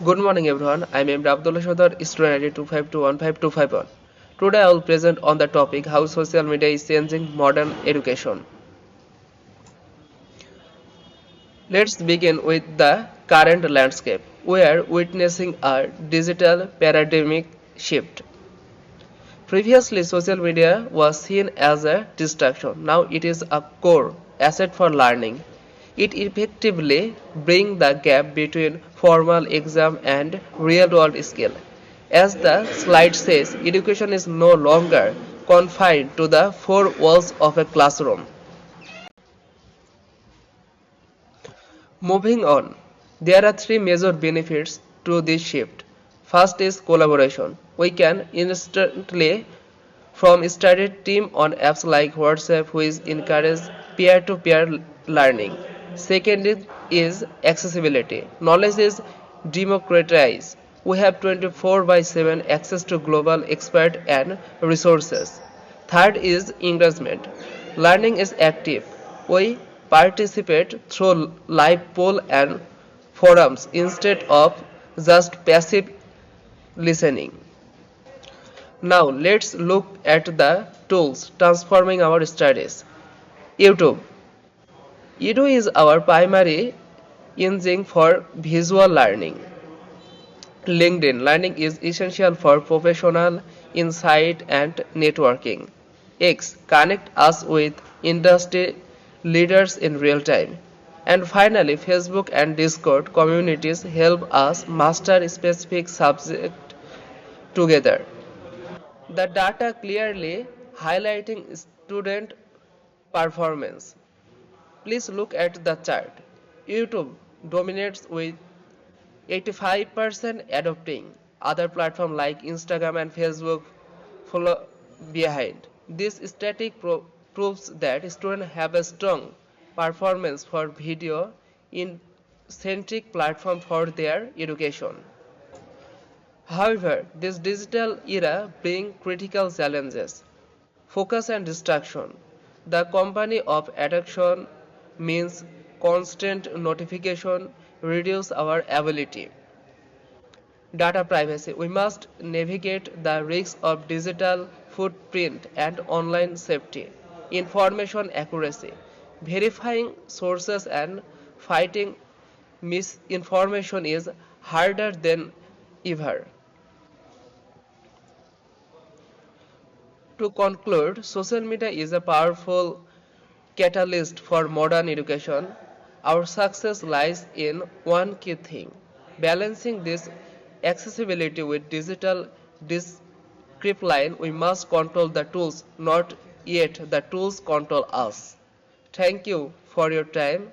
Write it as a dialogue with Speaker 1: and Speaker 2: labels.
Speaker 1: Good morning everyone. I am Md. Abdullah Shodar, student ID 2521521. Today I will present on the topic how social media is changing modern education. Let's begin with the current landscape. We are witnessing a digital paradigmic shift. Previously, social media was seen as a distraction. Now it is a core asset for learning. It effectively brings the gap between formal exam and real-world skill. As the slide says, education is no longer confined to the four walls of a classroom. Moving on, there are three major benefits to this shift. First is collaboration. We can instantly from study team on apps like WhatsApp which encourage peer-to-peer learning. Second is accessibility. Knowledge is democratized. We have 24 by 7 access to global expert and resources. Third is engagement. Learning is active. We participate through live poll and forums instead of just passive listening. Now let's look at the tools transforming our studies. YouTube. Edu is our primary engine for visual learning. LinkedIn learning is essential for professional insight and networking. X connect us with industry leaders in real time. And finally, Facebook and Discord communities help us master specific subject together. The data clearly highlighting student performance. Please look at the chart. YouTube dominates with 85% adopting. Other platforms like Instagram and Facebook follow behind. This static proves that students have a strong performance for video in centric platform for their education. However, this digital era brings critical challenges. Focus and distraction. The company of attraction means constant notification reduce our ability. Data privacy. We must navigate the risks of digital footprint and online safety. Information accuracy. Verifying sources and fighting misinformation is harder than ever. To conclude, social media is a powerful catalyst for modern education. Our success lies in one key thing balancing this accessibility with digital discipline. We must control the tools, not yet the tools control us. Thank you for your time.